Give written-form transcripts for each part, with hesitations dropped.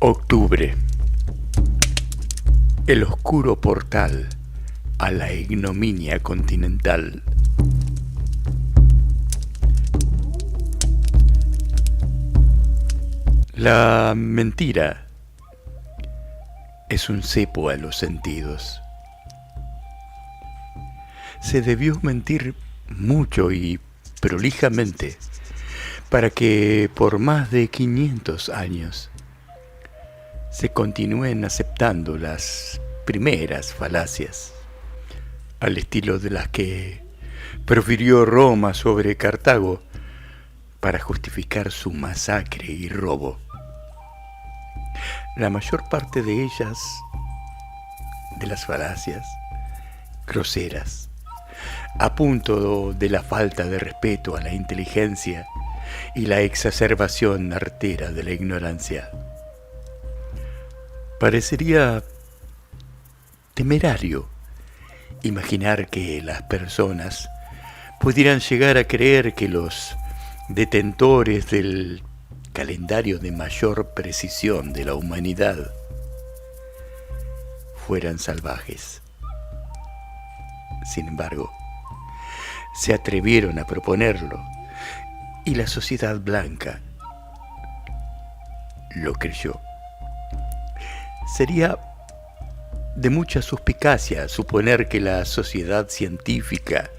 Octubre, el oscuro portal a la ignominia continental. La mentira es un cepo a los sentidos. Se debió mentir mucho y prolijamente para que por más de 500 años se continúen aceptando las primeras falacias, al estilo de las que profirió Roma sobre Cartago para justificar su masacre y robo. La mayor parte de ellas, de las falacias, groseras, a punto de la falta de respeto a la inteligencia y la exacerbación artera de la ignorancia. Parecería temerario imaginar que las personas pudieran llegar a creer que los detentores del calendario de mayor precisión de la humanidad fueran salvajes. Sin embargo, se atrevieron a proponerlo y la sociedad blanca lo creyó. Sería de mucha suspicacia suponer que la sociedad científica,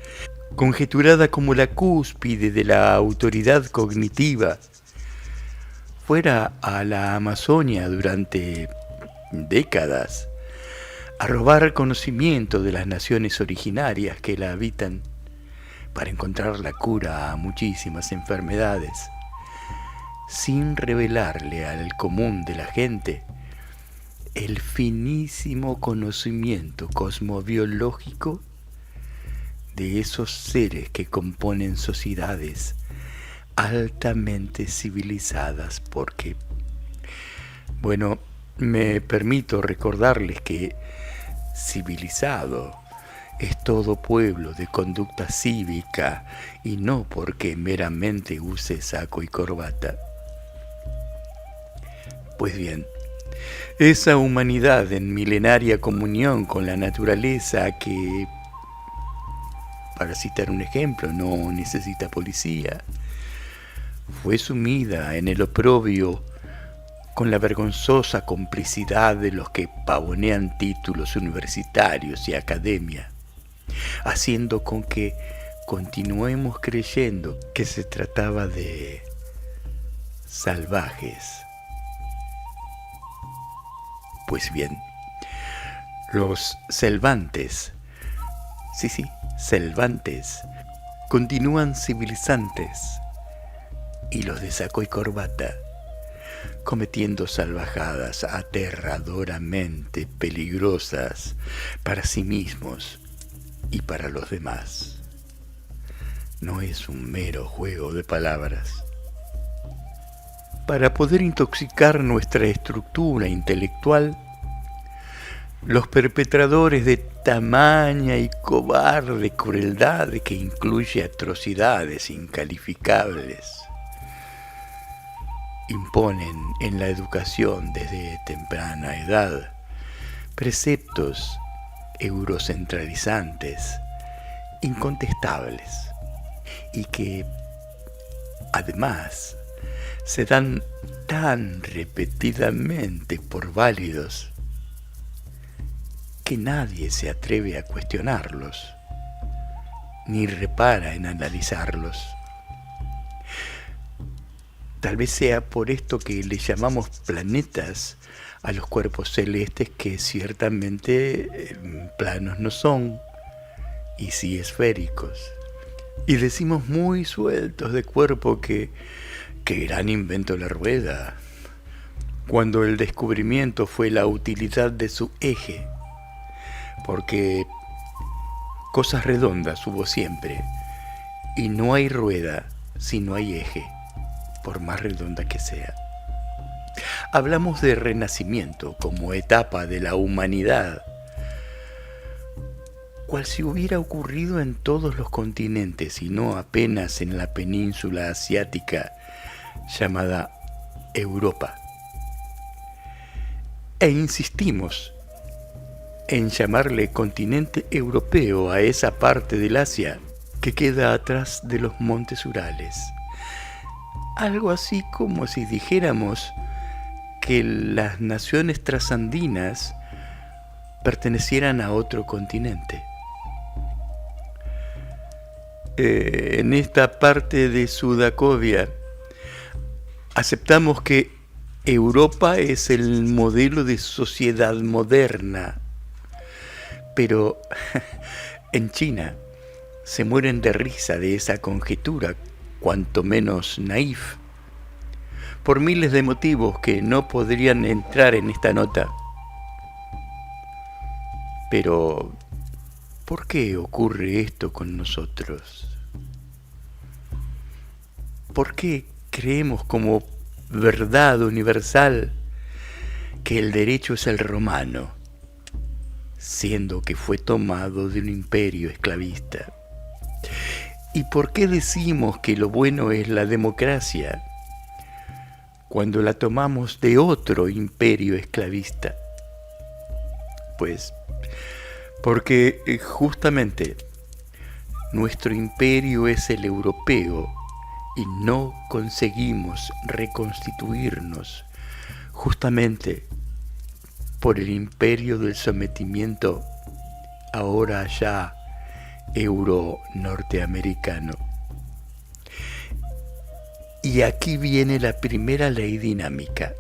conjeturada como la cúspide de la autoridad cognitiva, fuera a la Amazonia durante décadas a robar conocimiento de las naciones originarias que la habitan para encontrar la cura a muchísimas enfermedades, sin revelarle al común de la gente el finísimo conocimiento cosmobiológico de esos seres que componen sociedades altamente civilizadas, porque, bueno, me permito recordarles que civilizado es todo pueblo de conducta cívica y no porque meramente use saco y corbata. Pues bien, esa humanidad en milenaria comunión con la naturaleza que, para citar un ejemplo, no necesita policía, fue sumida en el oprobio con la vergonzosa complicidad de los que pavonean títulos universitarios y academia, haciendo con que continuemos creyendo que se trataba de salvajes. Pues bien, los selvantes, selvantes, continúan civilizantes, y los de saco y corbata cometiendo salvajadas aterradoramente peligrosas para sí mismos y para los demás. No es un mero juego de palabras. Para poder intoxicar nuestra estructura intelectual, los perpetradores de tamaña y cobarde crueldad que incluye atrocidades incalificables imponen en la educación desde temprana edad preceptos eurocentralizantes incontestables y que además se dan tan repetidamente por válidos que nadie se atreve a cuestionarlos ni repara en analizarlos. Tal vez sea por esto que le llamamos planetas a los cuerpos celestes que ciertamente planos no son, y sí esféricos. Y decimos muy sueltos de cuerpo que gran invento la rueda, cuando el descubrimiento fue la utilidad de su eje, porque cosas redondas hubo siempre, y no hay rueda si no hay eje, por más redonda que sea. Hablamos de renacimiento como etapa de la humanidad, cual si hubiera ocurrido en todos los continentes y no apenas en la península asiática llamada Europa. e insistimos en llamarle continente europeo a esa parte del Asia que queda atrás de los montes Urales. Algo así como si dijéramos que las naciones trasandinas pertenecieran a otro continente. En esta parte de Sudacovia aceptamos que Europa es el modelo de sociedad moderna, pero en China se mueren de risa de esa conjetura, cuanto menos naif, por miles de motivos que no podrían entrar en esta nota. Pero, ¿por qué ocurre esto con nosotros? ¿Por qué creemos como verdad universal que el derecho es el romano, siendo que fue tomado de un imperio esclavista? ¿Y por qué decimos que lo bueno es la democracia cuando la tomamos de otro imperio esclavista? Pues porque justamente nuestro imperio es el europeo y no conseguimos reconstituirnos justamente por el imperio del sometimiento ahora ya euro-norteamericano. Y aquí viene la primera ley dinámica.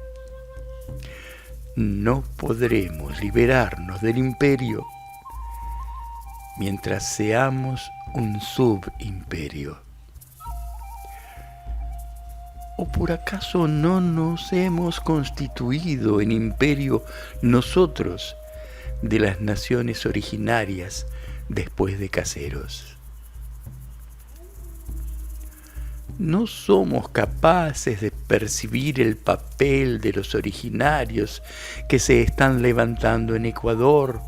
No podremos liberarnos del imperio mientras seamos un subimperio. ¿O por acaso no nos hemos constituido en imperio nosotros de las naciones originarias después de caseros? No somos capaces de percibir el papel de los originarios que se están levantando en Ecuador.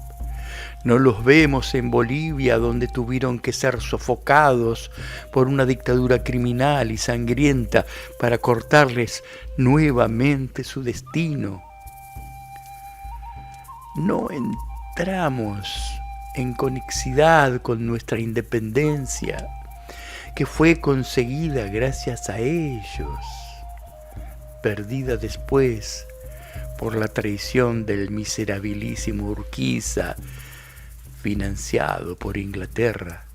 No los vemos en Bolivia, donde tuvieron que ser sofocados por una dictadura criminal y sangrienta para cortarles nuevamente su destino. No entramos en conexidad con nuestra independencia, que fue conseguida gracias a ellos, perdida después por la traición del miserabilísimo Urquiza, financiado por Inglaterra,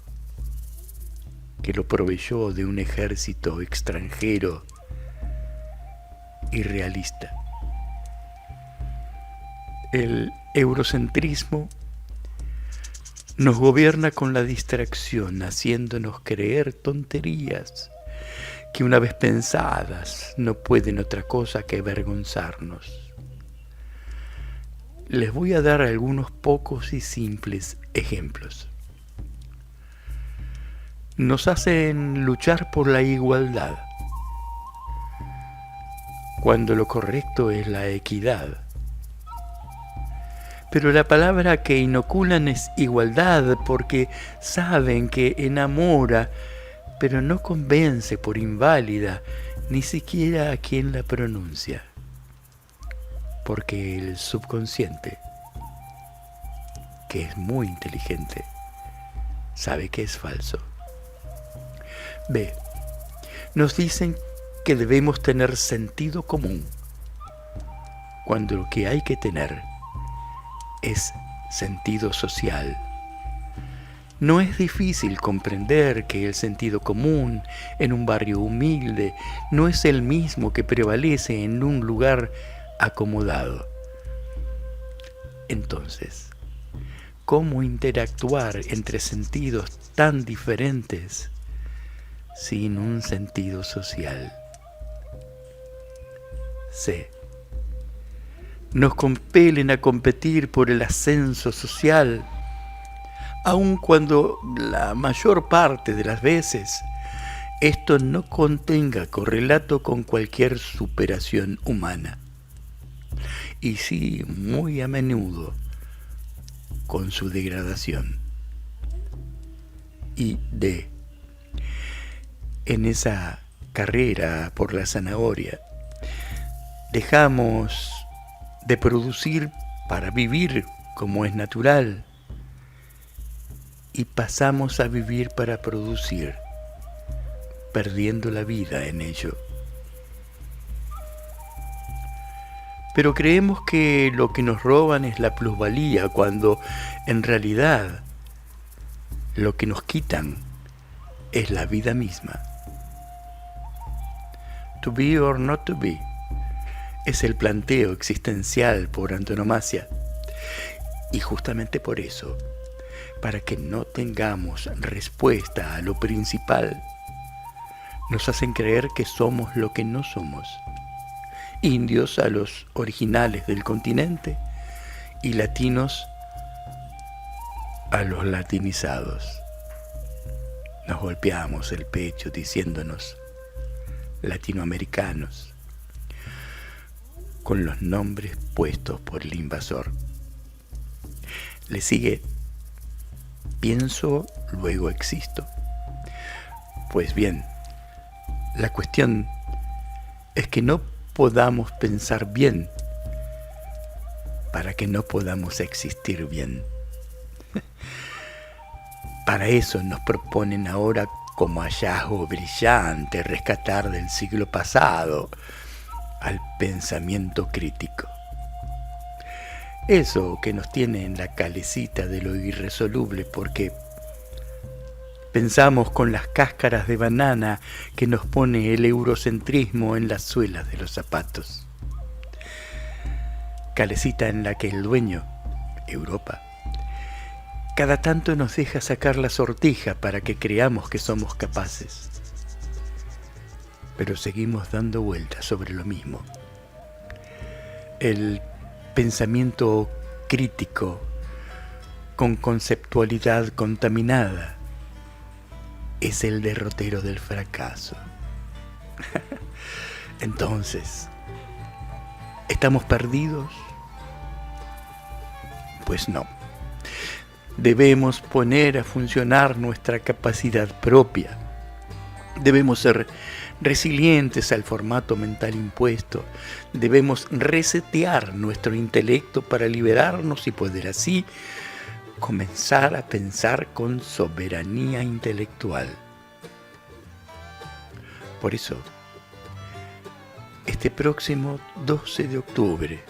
que lo proveyó de un ejército extranjero irrealista. El eurocentrismo nos gobierna con la distracción, haciéndonos creer tonterías que una vez pensadas no pueden otra cosa que avergonzarnos. Les voy a dar algunos pocos y simples ejemplos. Nos hacen luchar por la igualdad, cuando lo correcto es la equidad. Pero la palabra que inoculan es igualdad porque saben que enamora, pero no convence por inválida ni siquiera a quien la pronuncia. Porque el subconsciente, que es muy inteligente, sabe que es falso. B. Nos dicen que debemos tener sentido común, cuando lo que hay que tener es sentido social. No es difícil comprender que el sentido común en un barrio humilde no es el mismo que prevalece en un lugar acomodado. Entonces, ¿cómo interactuar entre sentidos tan diferentes sin un sentido social? C. Nos compelen a competir por el ascenso social, aun cuando la mayor parte de las veces esto no contenga correlato con cualquier superación humana. Y sí, muy a menudo, con su degradación. Y D. En esa carrera por la zanahoria, dejamos de producir para vivir como es natural, y pasamos a vivir para producir, perdiendo la vida en ello. Pero creemos que lo que nos roban es la plusvalía, cuando en realidad lo que nos quitan es la vida misma. To be or not to be es el planteo existencial por antonomasia. Y justamente por eso, para que no tengamos respuesta a lo principal, nos hacen creer que somos lo que no somos. Indios a los originales del continente y latinos a los latinizados. Nos golpeamos el pecho diciéndonos latinoamericanos, con los nombres puestos por el invasor. Le sigue: pienso, luego existo. Pues bien, la cuestión es que no podamos pensar bien para que no podamos existir bien. Para eso nos proponen ahora como hallazgo brillante rescatar del siglo pasado al pensamiento crítico. Eso que nos tiene en la calecita de lo irresoluble porque pensamos con las cáscaras de banana que nos pone el eurocentrismo en las suelas de los zapatos. Calecita en la que el dueño, Europa, cada tanto nos deja sacar la sortija para que creamos que somos capaces. Pero seguimos dando vueltas sobre lo mismo. El pensamiento crítico con conceptualidad contaminada es el derrotero del fracaso. Entonces, ¿estamos perdidos? Pues no. Debemos poner a funcionar nuestra capacidad propia. Debemos ser resilientes al formato mental impuesto. Debemos resetear nuestro intelecto para liberarnos y poder así comenzar a pensar con soberanía intelectual. Por eso, este próximo 12 de octubre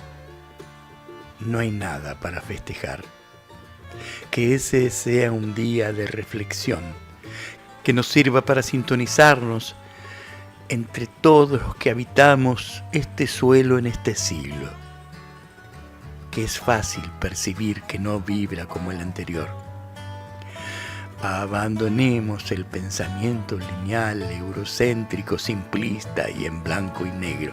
no hay nada para festejar. Que ese sea un día de reflexión, que nos sirva para sintonizarnos entre todos los que habitamos este suelo en este siglo, que es fácil percibir que no vibra como el anterior. Abandonemos el pensamiento lineal, eurocéntrico, simplista y en blanco y negro.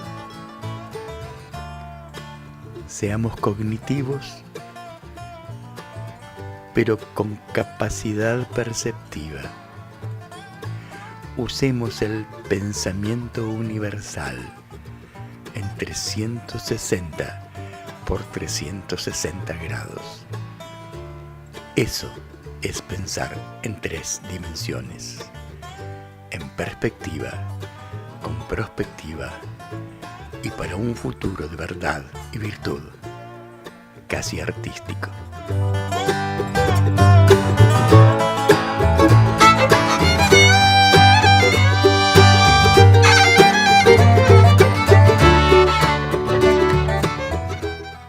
Seamos cognitivos, pero con capacidad perceptiva. Usemos el pensamiento universal en 360 por 360 grados. Eso es pensar en 3 dimensiones, en perspectiva, con prospectiva y para un futuro de verdad y virtud, casi artístico.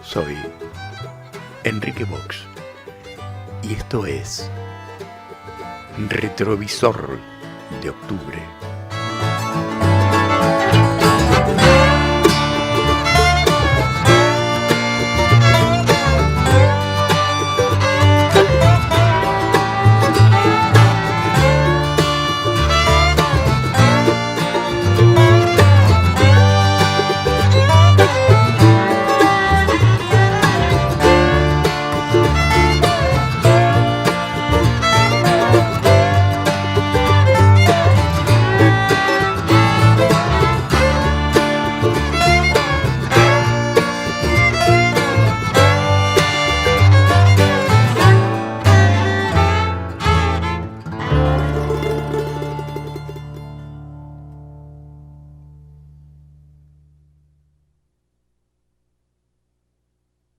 Soy Enrique Vox y esto es Retrovisor de Octubre.